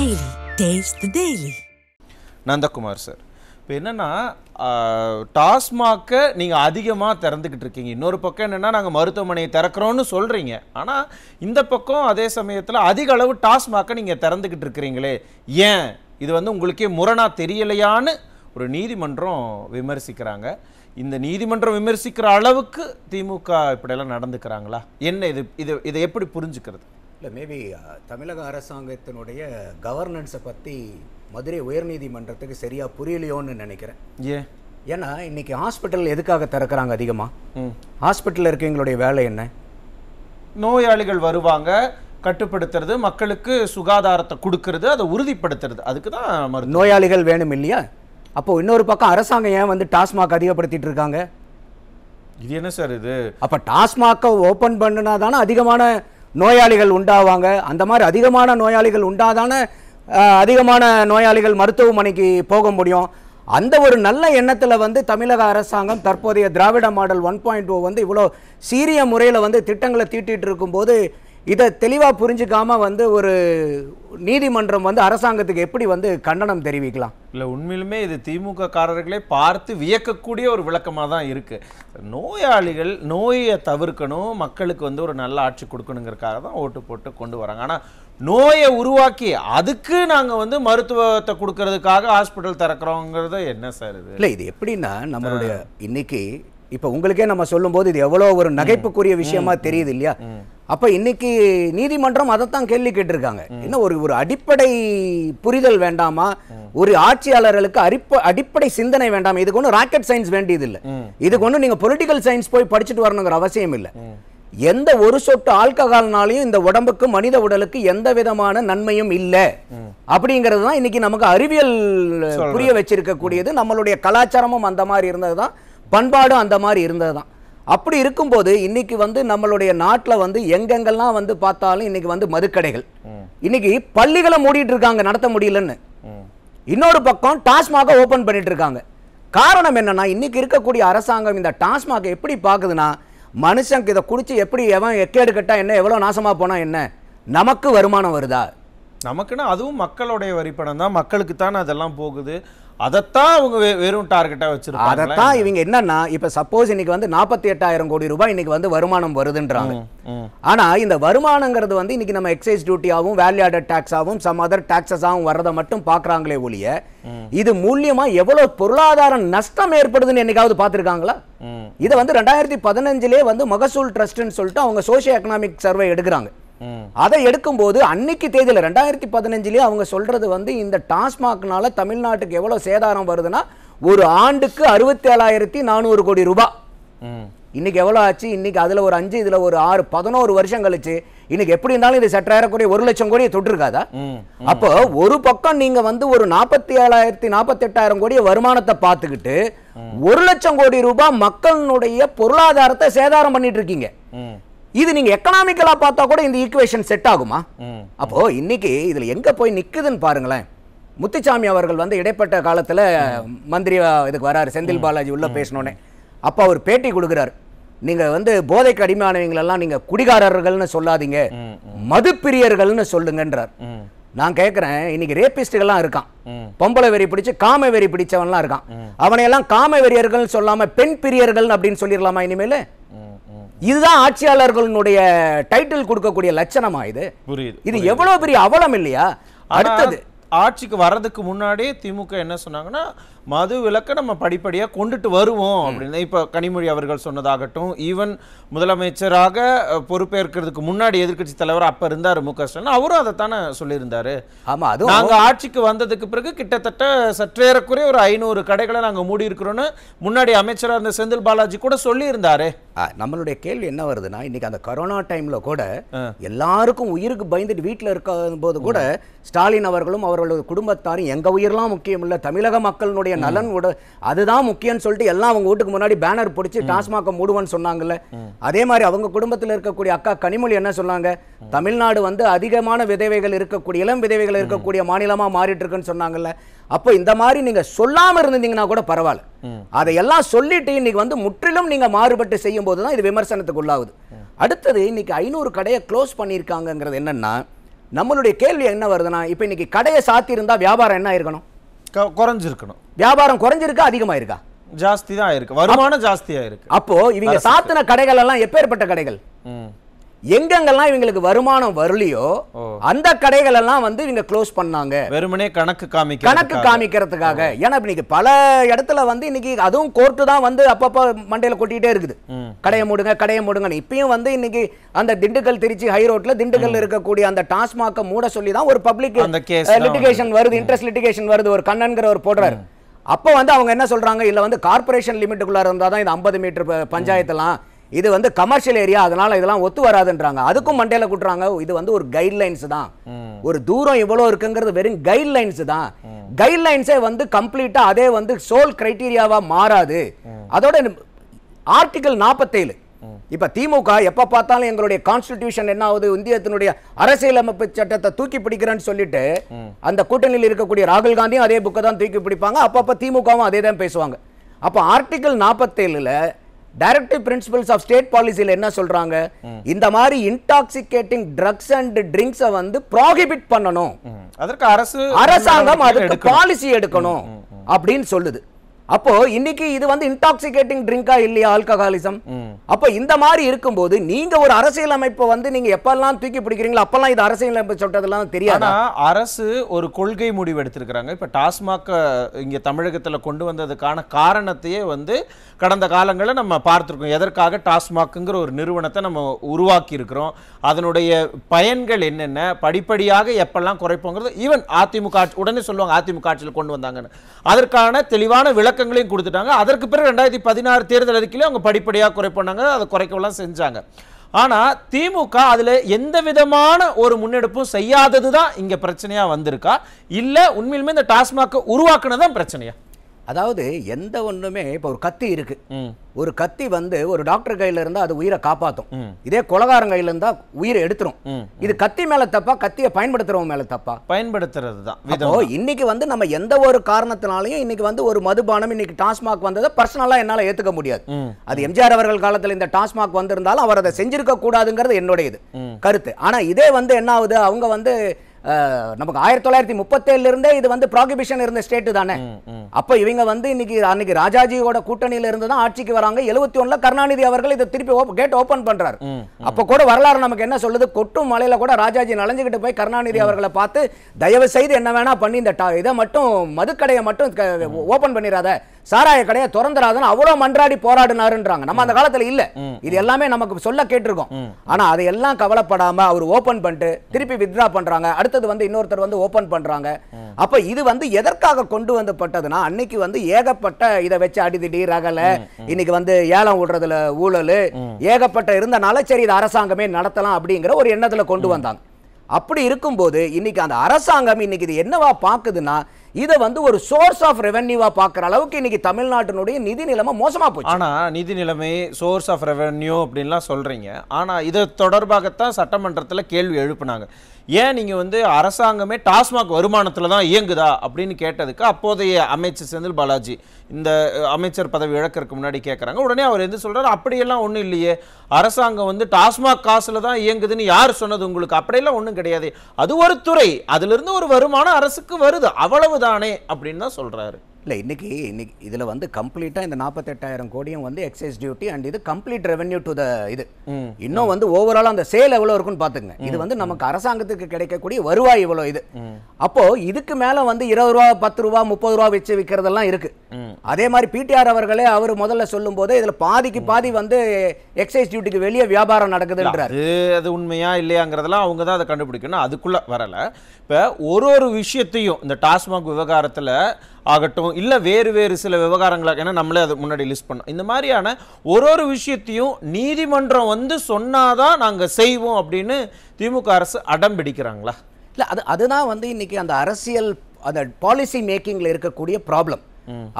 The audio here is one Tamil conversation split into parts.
Daily. Taste the Daily. Nandakumar sir, இப்போ என்னென்னா டாஸ்மாகை நீங்கள் அதிகமாக திறந்துக்கிட்டு இருக்கீங்க. இன்னொரு பக்கம் என்னென்னா நாங்கள் மருத்துவமனையை திறக்கிறோன்னு சொல்கிறீங்க. ஆனால் இந்த பக்கம் அதே சமயத்தில் அதிக அளவு டாஸ்மாகை நீங்கள் திறந்துக்கிட்டு இருக்கிறீங்களே, ஏன் இது உங்களுக்கே முரணாக தெரியலையான்னு ஒரு நீதிமன்றம் விமர்சிக்கிறாங்க. இந்த நீதிமன்றம் விமர்சிக்கிற அளவுக்கு திமுக இப்படியெல்லாம் நடந்துக்கிறாங்களா? என்ன இதை எப்படி புரிஞ்சுக்கிறது? இல்லை, மேபி தமிழக அரசாங்கத்தினுடைய கவர்னன்ஸை பற்றி மதுரை உயர்நீதிமன்றத்துக்கு சரியாக புரியலையோன்னு நினைக்கிறேன். ஏன்னா இன்னைக்கு ஹாஸ்பிட்டல் எதுக்காக திறக்கிறாங்க? அதிகமாக ஹாஸ்பிட்டலில் இருக்கவங்களுடைய வேலை என்ன? நோயாளிகள் வருவாங்க, கட்டுப்படுத்துறது, மக்களுக்கு சுகாதாரத்தை கொடுக்கறது, அதை உறுதிப்படுத்துறது, அதுக்கு தான் நோயாளிகள் வேணும் இல்லையா? அப்போ இன்னொரு பக்கம் அரசாங்கம் ஏன் டாஸ்மாக் அதிகப்படுத்திட்டு இருக்காங்க? இது என்ன சார் இது? அப்போ டாஸ்மாக்கை ஓப்பன் பண்ணினா தானே அதிகமான நோயாளிகள் உண்டாவாங்க. அந்த மாதிரி அதிகமான நோயாளிகள் உண்டாதானே அதிகமான நோயாளிகள் மருத்துவமனைக்கு போக முடியும். அந்த ஒரு நல்ல எண்ணத்தில் தமிழக அரசாங்கம் தற்போதைய திராவிட மாடல் 1.0 இவ்வளோ சீரிய முறையில் திட்டங்களை தீட்டிட்டு இருக்கும்போது இதை தெளிவாக புரிஞ்சுக்காம ஒரு நீதிமன்றம் அரசாங்கத்துக்கு எப்படி கண்டனம் தெரிவிக்கலாம்? இல்லை, உண்மையிலுமே இது திமுக காரர்களே பார்த்து வியக்கக்கூடிய ஒரு விளக்கமாக தான் இருக்குது. நோயாளிகள் நோயை தவிர்க்கணும், மக்களுக்கு ஒரு நல்ல ஆட்சி கொடுக்கணுங்கிறதுக்காக தான் ஓட்டு போட்டு கொண்டு வராங்க. ஆனால் நோயை உருவாக்கி அதுக்கு நாங்கள் மருத்துவத்தை கொடுக்கறதுக்காக ஹாஸ்பிட்டல் திறக்கிறோங்கிறது என்ன சார் இது? இல்லை, இது எப்படின்னா நம்மளுடைய இன்னைக்கு இப்போ உங்களுக்கே நம்ம சொல்லும்போது இது எவ்வளோ ஒரு நகைப்புக்குரிய விஷயமா தெரியுது இல்லையா? அப்போ இன்னைக்கு நீதிமன்றம் அதைத்தான் கேள்வி கேட்டிருக்காங்க. இன்னும் ஒரு அடிப்படை புரிதல் வேண்டாமா? ஒரு ஆட்சியாளர்களுக்கு அடிப்படை சிந்தனை வேண்டாமா? இதுக்கு ஒன்றும் ராக்கெட் சயின்ஸ் வேண்டியது இல்லை. இதுக்கு ஒன்றும் நீங்கள் பொலிட்டிக்கல் சயின்ஸ் போய் படிச்சுட்டு வரணுங்கிற அவசியம் இல்லை. எந்த ஒரு சொட்டு ஆல்கஹால்னாலையும் இந்த உடம்புக்கு, மனித உடலுக்கு எந்த விதமான நன்மையும் இல்லை அப்படிங்கிறது தான் இன்னைக்கு நமக்கு அறிவியல் புரிய வச்சிருக்கக்கூடியது. நம்மளுடைய கலாச்சாரமும் அந்த மாதிரி இருந்தது தான், பண்பாடும் அந்த மாதிரி இருந்தது தான். அப்படி இருக்கும்போது இன்னைக்கு நம்மளுடைய நாட்டில் எங்கெங்கெல்லாம் பார்த்தாலும் இன்னைக்கு மதுக்கடைகள், இன்னைக்கு பள்ளிகளை மூடிட்டு இருக்காங்க நடத்த முடியலன்னு. இன்னொரு பக்கம் டாஸ்மாக ஓபன் பண்ணிட்டு இருக்காங்க. காரணம் என்னன்னா, இன்னைக்கு இருக்கக்கூடிய அரசாங்கம் இந்த டாஸ்மாக எப்படி பார்க்குதுன்னா, மனுஷனுக்கு இதை குடிச்சு எப்படி எவன் எக்கேடு கட்டா என்ன, எவ்வளோ நாசமா போனா என்ன, நமக்கு வருமானம் வருதா? நமக்குன்னா அதுவும் மக்களுடைய வரிப்பணம் தான், மக்களுக்கு தானே அதெல்லாம் போகுது. அதைத்தான் அவங்க வெறும் டார்கெட்டாக வச்சிருக்காங்க. அதைத்தான் இவங்க என்னன்னா, இப்போ சப்போஸ் இன்னைக்கு 48,000 கோடி ரூபாய் இன்னைக்கு வருமானம் வருதுன்றாங்க. ஆனா இந்த வருமானங்கிறது இன்னைக்கு நம்ம எக்ஸைஸ் டியூட்டியாகவும் வேல்யூ ஆடட் டாக்ஸாகவும் சம் அதர் டாக்ஸஸாகவும் வர்றதை மட்டும் பார்க்குறாங்களே ஒழிய, இது மூலியமா எவ்வளவு பொருளாதார நஷ்டம் ஏற்படுதுன்னு என்னைக்காவது பார்த்துருக்காங்களா? இதை 2015 மகசூல் ட்ரஸ்ட்னு சொல்லிட்டு அவங்க சோசியோ எக்கனாமிக் சர்வே எடுக்கிறாங்க. அதை எடுக்கும்போது அன்னைக்கு தேதியில் 2015 அவங்க சொல்றது இந்த டாஸ்மாக்னால தமிழ்நாட்டுக்கு எவ்வளவு சேதாரம் வருதுன்னா, ஒரு ஆண்டுக்கு 67,400 கோடி ரூபாய். இன்னைக்கு எவ்வளவு ஆச்சு? இன்னைக்கு அதுல ஒரு 5, இதுல ஒரு 6, 11 வருஷம் கழிச்சு இன்னைக்கு எப்படி இருந்தாலும் இது சற்றாயிரக்குறைய 1 லட்சம் கோடியை தொட்டிருக்காதா? அப்போ ஒரு பக்கம் நீங்க ஒரு 47,000-48,000 கோடி வருமானத்தை பார்த்துக்கிட்டு 1 லட்சம் கோடி ரூபாய் மக்களுடைய பொருளாதாரத்தை சேதாரம் பண்ணிட்டு இருக்கீங்க. இது நீங்க எக்கனாமிக்கலா பார்த்தா கூட இந்த ஈக்குவேஷன் செட் ஆகுமா? அப்போ இன்னைக்கு இதுல எங்க போய் நிக்குதுன்னு பாருங்களேன். முத்துசாமி அவர்கள் இடைப்பட்ட காலத்துல மந்திரி இதுக்கு வராரு, செந்தில் பாலாஜி உள்ள பேசணுன்னே. அப்ப அவர் பேட்டி கொடுக்கிறார், நீங்க போதைக்கு அடிமையானவங்களெல்லாம் நீங்க குடிகாரர்கள்னு சொல்லாதீங்க, மது பிரியர்கள்னு சொல்லுங்கன்றார். நான் கேட்கிறேன், இன்னைக்கு ரேபிஸ்டுகள்லாம் இருக்கான், பொம்பளை வெறி பிடிச்சு காம வெறி பிடிச்சவன்லாம் இருக்கான். அவனையெல்லாம் காம வெறியர்கள் சொல்லாம பெண் பிரியர்கள் அப்படின்னு சொல்லிடலாமா இனிமேல்? இதுதான் ஆட்சியாளர்களுடைய டைட்டில் கொடுக்கக்கூடிய லட்சணமா? இது எவ்வளவு பெரிய அவலம் இல்லையா? அடுத்தது ஆட்சிக்கு வர்றதுக்கு முன்னாடியே திமுக என்ன சொன்னாங்கன்னா, மது விலக்கை நம்ம படிப்படியாக கொண்டுட்டு வருவோம் அப்படின்னு. இப்போ கனிமொழி அவர்கள் சொன்னதாகட்டும், ஈவன் முதலமைச்சராக பொறுப்பேற்கிறதுக்கு முன்னாடி எதிர்கட்சி தலைவர் அப்போ இருந்தார் மு.க. ஸ்டாலின், அவரும் அதைத்தானே சொல்லியிருந்தாரு. ஆமாம், அது நாங்கள் ஆட்சிக்கு வந்ததுக்கு பிறகு கிட்டத்தட்ட சற்றேறக்குறைய ஒரு 500 கடைகளை நாங்கள் மூடி இருக்கிறோன்னு முன்னாடி அமைச்சராக இருந்த செந்தில் பாலாஜி கூட சொல்லியிருந்தாரு. நம்மளுடைய கேள்வி என்ன வருதுன்னா, இன்னைக்கு அந்த கொரோனா டைம்ல கூட எல்லாருக்கும் உயிருக்கு பயந்துட்டு வீட்டில் இருக்கும் போது கூட ஸ்டாலின் அவர்களும் அவர்களது குடும்பத்தாரும் எங்க உயிரெல்லாம் முக்கியம் இல்லை, தமிழக மக்களுடைய நலன் அதுதான் முக்கியம் சொல்லிட்டு எல்லாம் அவங்க வீட்டுக்கு முன்னாடி பேனர் பிடிச்சி டாஸ்மாக மூடுவன்னு சொன்னாங்கல்ல. அதே மாதிரி அவங்க குடும்பத்தில் இருக்கக்கூடிய அக்கா கனிமொழி என்ன சொன்னாங்க, தமிழ்நாடு அதிகமான விதவைகள் இருக்கக்கூடிய, இளம் விதவைகள் இருக்கக்கூடிய மாநிலமா மாறிட்டு இருக்குன்னு சொன்னாங்கல்ல. அப்போ இந்த மாதிரி நீங்க சொல்லாம இருந்தீங்கன்னா கூட பரவாயில்ல, அதையெல்லாம் சொல்லிட்டு இன்னைக்கு முற்றிலும் நீங்க மாறுபட்டு செய்யும் போது தான் இது விமர்சனத்துக்கு உள்ளாகுது. அடுத்தது இன்னைக்கு 500 கடையை க்ளோஸ் பண்ணியிருக்காங்கிறது என்னன்னா, நம்மளுடைய கேள்வி என்ன வருதுன்னா இப்ப இன்னைக்கு கடையை சாத்தி இருந்தா வியாபாரம் என்ன இருக்கணும்? குறைஞ்சிருக்கணும். வியாபாரம் குறைஞ்சிருக்கா அதிகமாயிருக்கா? ஜாஸ்தி தான் இருக்கு, வருமானம் ஜாஸ்தியா இருக்கு. அப்போ இவங்க சாத்தின கடைகள் எல்லாம் எப்பேற்பட்ட கடைகள்? எங்கெங்கெல்லாம் இவங்களுக்கு வருமானம் வரலையோ அந்த கடைகள் எல்லாம் வந்து இவங்க க்ளோஸ் பண்ணாங்க, வெறுமனே கணக்கு காமிக்கிறதுக்காக. ஏன்னா இன்னைக்கு பல இடத்துல வந்து இன்னைக்கு அதுவும் கோர்ட்டு தான் வந்து அப்பப்ப மண்டையில கொட்டிட்டே இருக்குது, கடையை மூடுங்க. இப்பயும் வந்து இன்னைக்கு அந்த திண்டுக்கல் திருச்சி ஹை ரோட்ல திண்டுக்கல் இருக்கக்கூடிய அந்த டாஸ்மாக மூட சொல்லி தான் ஒரு பப்ளிக் லிட்டிகேஷன் வருது, இன்ட்ரெஸ்ட் லிட்டிகேஷன் வருது, ஒரு கண்ணன்கிற ஒரு போடுறாரு. அப்போ வந்து அவங்க என்ன சொல்றாங்க, இல்ல வந்து கார்பரேஷன் லிமிட்டுக்குள்ள இருந்தா தான் இது 50 மீட்டர் பஞ்சாயத்துலாம், இது வந்து கமர்ஷியல் ஏரியா, அதனால இதெல்லாம் ஒத்து வராதுன்றாங்க. அதுக்கும் மண்டையில குட்டுறாங்க. இது வந்து ஒரு கைட்லைன்ஸ் தான், ஒரு தூரம் இவ்வளவு இருக்குங்கிறது வெறும் கைட்லைன்ஸ் தான். கைட்லைன்ஸே வந்து கம்ப்ளீட்டா அதே வந்து சோல் கிரைட்டீரியாவா மாறாது. அதோட ஆர்டிகல் 47 இப்ப திமுக எப்ப பார்த்தாலும் எங்களுடைய கான்ஸ்டிடியூஷன் என்ன ஆகுது, இந்தியத்தினுடைய அரசியலமைப்பு சட்டத்தை தூக்கி பிடிக்கிறேன்னு சொல்லிட்டு அந்த கூட்டணியில் இருக்கக்கூடிய ராகுல் காந்தியும் அதே புக்கை தான் தூக்கி பிடிப்பாங்க, அப்பப்ப திமுகவும் அதே தான் பேசுவாங்க. அப்ப ஆர்டிகல் 47ல டைரக்டிவ் பிரின்சிபல்ஸ் ஆஃப் ஸ்டேட் பாலிசில என்ன சொல்றாங்க, இந்த மாதிரி இன்டாக்சிகேட்டிங் ட்ரக்ஸ் அண்ட் ட்ரிங்க்ஸை வந்து ப்ரோஹிபிட் பண்ணணும், அதற்கு அரசாங்கம் அதுக்கு பாலிசி எடுக்கணும் அப்படின்னு சொல்லுது. அப்போ இன்னைக்கு இது வந்து இன்டாக்சிகேட்டிங் ட்ரிங்கா இல்லையா ஆல்கஹாலிசம்? அப்போ இந்த மாதிரி இருக்கும்போது நீங்க ஒரு அரசியலமைப்பை வந்து நீங்க எப்பெல்லாம் தூக்கி பிடிக்கிறீங்களோ அப்பெல்லாம் இது அரசியலமைப்பு சட்டத்தெல்லாம் தெரியாது. அரசு ஒரு கொள்கை முடிவு எடுத்திருக்கிறாங்க. இப்ப டாஸ்மாக் இங்க தமிழகத்துல கொண்டு வந்ததுக்கான காரணத்தையே வந்து கடந்த காலங்களில் நம்ம பார்த்துருக்கோம். எதற்காக டாஸ்மாக்ங்கிற ஒரு நிறுவனத்தை நம்ம உருவாக்கி இருக்கிறோம், அதனுடைய பயன்கள் என்னென்ன, படிப்படியாக எப்பெல்லாம் குறைப்போங்கிறது ஈவன் அதிமுக உடனே சொல்லுவாங்க அதிமுக ஆட்சியில் கொண்டு வந்தாங்கன்னு. அதற்கான தெளிவான விளக்கங்களையும் கொடுத்துட்டாங்க. அதற்கு பிறகு 2016 தேர்தல் அறிக்கையில அவங்க படிப்படியாக குறைப்போனாங்க, அதை குறைக்கலாம் செஞ்சாங்க. ஆனா திமுக அதுல எந்த விதமான ஒரு முன்னெடுப்பும் செய்யாததுதான் இங்க பிரச்சனையா வந்திருக்கா, இல்ல உண்மையிலுமே இந்த டாஸ்மாக் உருவாக்குனதான் பிரச்சனையா? அதாவது எந்த ஒண்ணுமே இப்ப ஒரு கத்தி இருக்கு, ஒரு கத்தி வந்து ஒரு டாக்டர் கையில இருந்தா அது உயிரை காப்பாத்தும், இதே கொலகாரன் கையில இருந்தா உயிரை எடுத்துரும். இது கத்தி மேல தப்பா, கத்தியை பயன்படுத்துறவங்க மேல தப்பா? பயன்படுத்துறது தான். இன்னைக்கு வந்து நம்ம எந்த ஒரு காரணத்தினாலையும் இன்னைக்கு வந்து ஒரு மதுபானம் இன்னைக்கு டாஸ்மாக் வந்ததை பர்சனலா என்னால ஏத்துக்க முடியாது. அது எம்ஜிஆர் அவர்கள் காலத்துல இந்த டாஸ்மாக் வந்திருந்தாலும் அவர் அதை செஞ்சிருக்க கூடாதுங்கிறது என்னுடைய கருத்து. ஆனா இதே வந்து என்ன ஆகுது, அவங்க வந்து நமக்கு 1937 இருந்தே இது வந்து ப்ராகிபிஷன் இருந்த ஸ்டேட் தானே. அப்ப இவங்க வந்து அன்னைக்கு ராஜாஜியோட கூட்டணியில இருந்து தான் ஆட்சிக்கு வராங்க. 71ல கருணாநிதி அவர்கள் இதை திருப்பி கேட் ஓபன் பண்றாரு. அப்ப கூட வரலாறு நமக்கு என்ன சொல்லுது, கொட்டும் மலையில கூட ராஜாஜி நலஞ்சுக்கிட்டு போய் கருணாநிதி அவர்களை பார்த்து தயவு செய்து என்ன வேணா பண்ணி இந்த இதை மட்டும் மதுக்கடையை மட்டும் ஓபன் பண்ணிடாத, சாராய கடையை திறந்துடாதுன்னு அவ்வளவு மன்றாடி போராடினாருன்றாங்க. நம்ம அந்த காலத்துல இல்ல, இது எல்லாமே நமக்கு சொல்ல கேட்டிருக்கோம். ஆனா அதையெல்லாம் கவலைப்படாம அவர் ஓபன் பண்ணிட்டு திருப்பி வித்ரா பண்றாங்க, அடுத்தது வந்து இன்னொருத்தர் வந்து ஓபன் பண்றாங்க. அப்ப இது வந்து எதற்காக கொண்டு வந்தப்பட்டதுன்னா, அன்னைக்கு வந்து ஏகப்பட்ட இதை வச்சு அடிதிடி ரகல, இன்னைக்கு வந்து ஏலம் விடுறதுல ஊழல் ஏகப்பட்ட இருந்தனால சரி இது அரசாங்கமே நடத்தலாம் அப்படிங்கிற ஒரு எண்ணத்துல கொண்டு வந்தாங்க. அப்படி இருக்கும்போது இன்னைக்கு அந்த அரசாங்கம் இன்னைக்கு இது என்னவா பாக்குதுன்னா, இதை வந்து ஒரு சோர்ஸ் ஆஃப் ரெவென்யூவா பார்க்குற அளவுக்கு இன்னைக்கு தமிழ்நாட்டினுடைய நிதி நிலைமை மோசமா போச்சு. ஆனா நிதி நிலைமை சோர்ஸ் ஆஃப் ரெவென்யூ அப்படின்லாம் சொல்றீங்க, ஆனா இது தொடர்பாகத்தான் சட்டமன்றத்தில் கேள்வி எழுப்புனாங்க. ஏன் நீங்க வந்து அரசாங்கமே டாஸ்மாக் வருமானத்துல தான் இயங்குதா அப்படின்னு கேட்டதுக்கு அப்போதைய அமைச்சர் செந்தில் பாலாஜி இந்த அமைச்சர் பதவி இழக்கிறதுக்கு முன்னாடி கேட்குறாங்க. உடனே அவர் எது சொல்றாரு, அப்படியெல்லாம் ஒன்றும் இல்லையே, அரசாங்கம் வந்து டாஸ்மாக் காசுல தான் இயங்குதுன்னு யார் சொன்னது உங்களுக்கு? அப்படியெல்லாம் ஒன்றும் கிடையாது, அது ஒரு துறை, அதுல இருந்து ஒரு வருமானம் அரசுக்கு வருது, அவ்வளவுதானே அப்படின்னு தான் சொல்றாரு. இல்லை இன்னைக்கு இதில் வந்து கம்ப்ளீட்டாக இந்த 48,000 கோடியும் வந்து எக்ஸைஸ் டியூட்டி அண்ட் இது கம்ப்ளீட் ரெவென்யூ டு த இது இன்னும் வந்து ஓவரால் அந்த சேல் எவ்வளோ இருக்குன்னு பார்த்துங்க. இது வந்து நமக்கு அரசாங்கத்துக்கு கிடைக்கக்கூடிய வருவாய் இவ்வளோ இது. அப்போ இதுக்கு மேலே வந்து 20 ரூபா 10 ரூபா 30 ரூபா வச்சு விற்கிறதெல்லாம் இருக்கு. அதே மாதிரி பிடிஆர் அவர்களே அவர் முதல்ல சொல்லும் போது இதில் பாதிக்கு பாதி வந்து எக்ஸைஸ் டியூட்டிக்கு வெளியே வியாபாரம் நடக்குதுன்றார். அது உண்மையா இல்லையாங்கிறதெல்லாம் அவங்க தான் அதை கண்டுபிடிக்கணும், அதுக்குள்ள வரல. இப்போ ஒரு விஷயத்தையும் இந்த டாஸ்மாக் விவகாரத்தில் ஆகட்டும், இல்லை வேறு சில விவகாரங்களாக, ஏன்னா நம்மளே அதை முன்னாடி லிஸ்ட் பண்ணோம், இந்த மாதிரியான ஒரு விஷயத்தையும் நீதிமன்றம் வந்து சொன்னாதான் நாங்கள் செய்வோம் அப்படின்னு திமுக அரசு அடம் பிடிக்கிறாங்களா? இல்லை அதுதான் வந்து இன்னைக்கு அந்த அரசியல் அந்த பாலிசி மேக்கிங்ல இருக்கக்கூடிய ப்ராப்ளம்.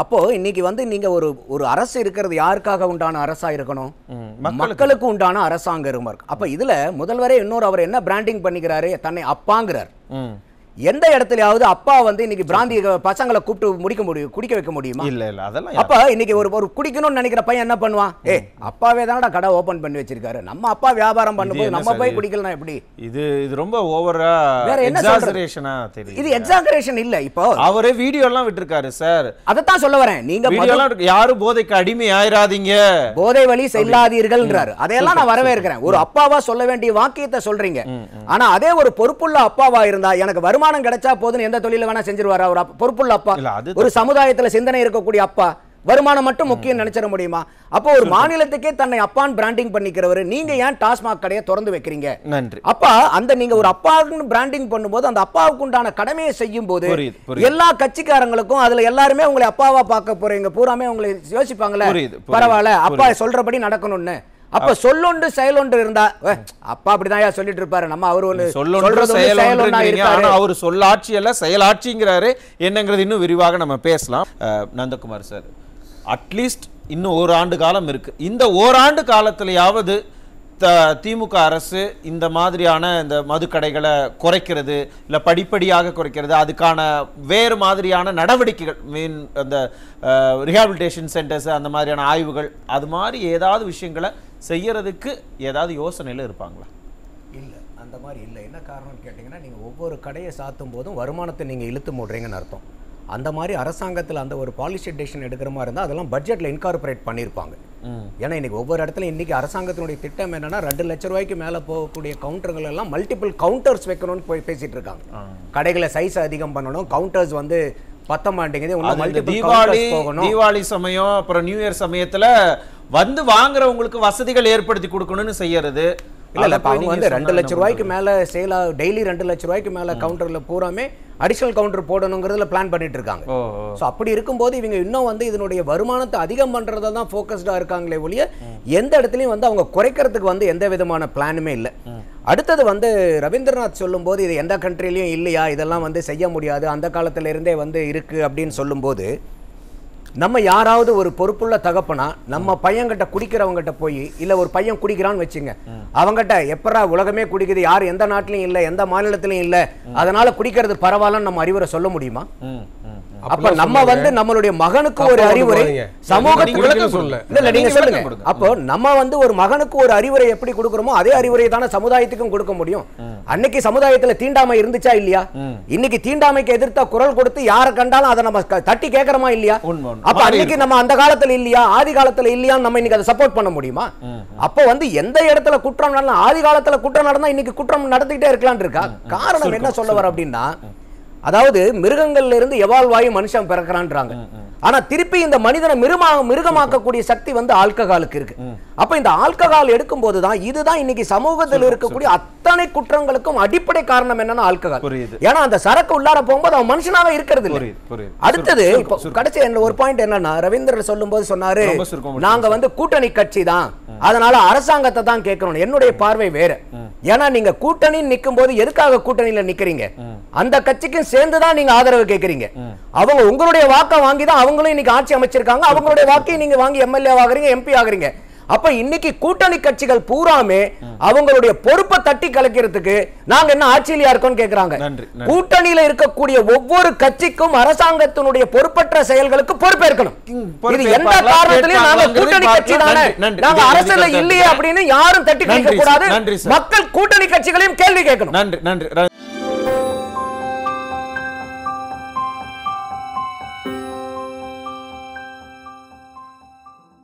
அப்போ இன்னைக்கு வந்து நீங்க ஒரு அரசு இருக்கிறது யாருக்காக உண்டான அரசா இருக்கணும்? மக்களுக்கு உண்டான அரசாங்கம் இருக்கும். அப்ப இதுல முதல்வரே இன்னொரு அவர் என்ன பிராண்டிங் பண்ணிக்கிறாரு, தன்னை அப்பாங்கிறார். எந்த இடத்துலயாவது அப்பா வந்து இன்னைக்கு பிராந்தி பசங்களை கூப்பிட்டு குடிக்க வைக்க முடியுமா? இல்ல அதெல்லாம். அப்ப இன்னைக்கு ஒரு குடிக்கணும்னு நினைக்கிற பையன் என்ன பண்ணுவான்? அப்பாவே தானடா கடை ஓபன் பண்ணி வச்சிருக்காரு, நம்ம அப்பா வியாபாரம் பண்ணும்போது நம்ம போய் குடிக்கலாம் எப்படி? இது ரொம்ப ஓவரா எக்ஸாஜரேஷனா தெரியுது. இது எக்ஸாஜரேஷன் இல்ல. இப்போ அவரே வீடியோ எல்லாம் விட்டுருக்காரு சார். அதத்தான் சொல்ல வரேன். நீங்க யாரும் போதைக்கு அடிமை ஆயிராதீங்க, போதை வழி செல்லாதீர்கள்ன்றாரு. அதையெல்லாம் நான் வரவேற்கிறேன். ஒரு அப்பாவா சொல்ல வேண்டிய வாக்கியத்தை சொல்றீங்க. ஆனா அதே ஒரு பொறுப்புள்ள அப்பாவா இருந்தா எனக்கு வருமானம் கிடைச்சா போதுன்னு எந்த தொழில வேணா செஞ்சிருவாரா? ஒரு பொறுப்புள்ள அப்பா, ஒரு சமுதாயத்துல சிந்தனை இருக்கக்கூடிய அப்பா, வருமானம் மட்டும் முக்கியம் நினைச்சிட முடியுமா? அப்போ ஒரு மாநிலத்துக்கே தன்னை அப்பான் பிராண்டிங் பண்ணிக்கிறவர் நீங்க ஏன் டாஸ்மாக் கடையை திறந்து வைக்கிறீங்க? நன்றி. அப்பா அந்த நீங்க ஒரு அப்பாவுக்கு பிராண்டிங் பண்ணும்போது அந்த அப்பாவுக்கு உண்டான கடமையை செய்யும் போது எல்லா கட்சிக்காரங்களுக்கும் அதுல எல்லாருமே உங்களை அப்பாவா பார்க்க போறீங்க, பூராமே உங்களை யோசிப்பாங்களே, பரவாயில்ல அப்பா சொல்றபடி நடக்கணும்னு. அப்ப சொல்லொண்டு செயலொன்று இருந்தா அப்பா அப்படிதான் சொல்லிட்டு இருப்பாரு, நம்ம அவரு அவர் சொல்லாட்சி அல்ல செயலாட்சிங்கிறாரு. என்னங்கிறது இன்னும் விரிவாக நம்ம பேசலாம். நந்தகுமார் சார், அட்லீஸ்ட் இன்னும் ஓராண்டு காலம் இருக்கு. இந்த ஓராண்டு காலத்திலேயாவது திமுக அரசு இந்த மாதிரியான இந்த மதுக்கடைகளை குறைக்கிறது, இல்லை படிப்படியாக குறைக்கிறது, அதுக்கான வேறு மாதிரியான நடவடிக்கைகள், மீன் அந்த ரிஹாபிலிட்டேஷன் சென்டர்ஸ், அந்த மாதிரியான ஆய்வுகள், அது மாதிரி ஏதாவது விஷயங்களை செய்யறதுக்கு ஏதாவது யோசனையில் இருப்பாங்களா? இல்லை, அந்த மாதிரி இல்லை. என்ன காரணம்னு கேட்டிங்கன்னா, நீங்கள் ஒவ்வொரு கடையை சாத்தும் போதும் வருமானத்தை நீங்கள் இழுத்து மூடுறீங்கன்னு அர்த்தம். அந்த மாதிரி அரசாங்கத்தில் அந்த ஒரு பாலிசி டெசிஷன் எடுக்கிற மாதிரி இருந்தால் அதெல்லாம் பட்ஜெட்டில் இன்கார்பரேட் பண்ணியிருப்பாங்க. ஏன்னா இன்றைக்கி ஒவ்வொரு இடத்துல இன்றைக்கி அரசாங்கத்தினுடைய திட்டம் என்னென்னா 2 லட்ச ரூபாய்க்கு மேலே போகக்கூடிய கவுண்டர்கள் எல்லாம் மல்டிபிள் கவுண்டர்ஸ் வைக்கணும்னு போய் பேசிகிட்டு இருக்காங்க. கடைகளை சைஸ் அதிகம் பண்ணணும், கவுண்டர்ஸ் வந்து பத்த மாட்டேங்குது. தீபாவளி சமயம் அப்புறம் நியூ இயர் சமயத்தில் வந்து வாங்குறவங்களுக்கு வசதிகள் ஏற்படுத்தி கொடுக்கணும்னு செய்யறது. இல்ல அவங்க வந்து 2 லட்ச ரூபாய்க்கு மேல சேலா டெய்லி 2 லட்ச ரூபாய்க்கு மேல கவுண்டர்ல பூராமே அடிஷனல் கவுண்டர் போடணுங்கிறதுல பிளான் பண்ணிட்டு இருக்காங்க. ஸோ அப்படி இருக்கும்போது இவங்க இன்னும் வந்து இதனுடைய வருமானத்தை அதிகம் பண்றதா தான் ஃபோக்கஸ்டா இருக்காங்களே ஒழிய எந்த இடத்துலையும் வந்து அவங்க குறைக்கிறதுக்கு வந்து எந்த விதமான பிளானுமே இல்லை. அடுத்தது வந்து ரவீந்திரநாத் சொல்லும் போது இது எந்த கண்ட்ரிலையும் இல்லையா, இதெல்லாம் வந்து செய்ய முடியாது, அந்த காலத்துல இருந்தே வந்து இருக்கு அப்படின்னு சொல்லும்போது, நம்ம யாராவது ஒரு பொறுப்புள்ள தகப்பனா நம்ம பையன்கிட்ட குடிக்கிறவங்ககிட்ட போய், இல்ல ஒரு பையன் குடிக்கிறான்னு வச்சுங்க, அவங்ககிட்ட எப்பரா உலகமே குடிக்குது, யார் எந்த நாட்டிலையும் இல்லை, எந்த மாநிலத்திலையும் இல்லை, அதனால குடிக்கிறது பரவாயில்லன்னு நம்ம அறிவுரை சொல்ல முடியுமா? அப்ப நம்ம வந்து நம்மளுடைய மகனுக்கு ஒரு அறிவுரை சமூகத்துக்கு சொல்ல இல்ல நீங்க சொல்லுங்க. அப்போ நம்ம வந்து ஒரு மகனுக்கு ஒரு அறிவுரை எப்படி கொடுக்கிறோமோ அதே அறிவுரை தானே சமுதாயத்துக்கும் கொடுக்க முடியும். அன்னைக்கு சமுதாயத்துல தீண்டாமை இருந்துச்சா இல்லையா? இன்னைக்கு தீண்டாமைக்கு எதிர்த்த குரல் கொடுத்து யாரை கண்டாலும் அதை நம்ம தட்டி கேட்கறோமா இல்லையா? அப்ப அன்னைக்கு நம்ம அந்த காலத்துல இல்லையா, ஆதி காலத்துல இல்லையா, நம்ம இன்னைக்கு அதை சப்போர்ட் பண்ண முடியுமா? அப்போ வந்து எந்த இடத்துல குற்றம் நடந்தா, ஆதி காலத்துல குற்றம் நடந்தா இன்னைக்கு குற்றம் நடத்திக்கிட்டே இருக்கலாம் இருக்கா? காரணம் என்ன சொல்ல வர அப்படின்னா, அதாவது மிருகங்கள்ல இருந்து எவால்வ் ஆகி மனுஷன் பிறக்கிறான்றாங்க. ஆனா திருப்பி இந்த மனிதனை மிருகமாக்கக்கூடிய சக்தி வந்து ஆல்கஹாலுக்கு இருக்கு. அப்ப இந்த ஆல்கஹால் எடுக்கும் போதுதான் இதுதான் இன்னைக்கு சமூகத்தில் இருக்கக்கூடிய அத்தனை குற்றங்களுக்கும் அடிப்படை காரணம் என்னன்னா ஆல்கஹால். ஏன்னா அந்த சரக்கு உள்ளார போகும்போது அவன் மனுஷனாவே இருக்கிறது இல்லை. அடுத்தது இப்போ கடைசி ஒரு பாயிண்ட் என்னன்னா, ரவீந்திரன் சொல்லும் போது சொன்னாரு, நாங்க வந்து கூட்டணி கட்சி தான், அதனால அரசாங்கத்தை தான் கேட்கணும். என்னுடைய பார்வை வேற. ஏன்னா நீங்க கூட்டணி நிற்கும் போது எதுக்காக கூட்டணியில நிக்கிறீங்க? அந்த கட்சிக்கும் சேர்ந்துதான் நீங்க ஆதரவு கேட்கறீங்க. அவங்க உங்களுடைய வாக்கை வாங்கிதான் அவங்களும் இன்னைக்கு ஆட்சி அமைச்சிருக்காங்க. அவங்களுடைய வாக்கை நீங்க வாங்கி எம்எல்ஏ ஆகுறீங்க, எம்பி ஆகுறீங்க. அப்ப இன்னைக்கு கூட்டணி கட்சிகள் பூராமே அவங்களுடைய பொறுப்பை தட்டி கலக்கிறதுக்கு நாங்க என்ன ஆட்சியிலயா இருக்கோம்னு கேக்குறாங்க. கூட்டணியில இருக்கக்கூடிய ஒவ்வொரு கட்சிக்கும் அரசாங்கத்தினுடைய பொறுப்பற்ற செயல்களுக்கு பொறுப்பேற்கணும். இது எந்த காரணத்திலையும் நாங்க கூட்டணி கட்சி தானே, நாங்க அரசியல இல்லையே அப்படின்னு யாரும் தட்டி கழிக்க கூடாது. மக்கள் கூட்டணி கட்சிகளையும் கேள்வி கேட்கணும். நன்றி.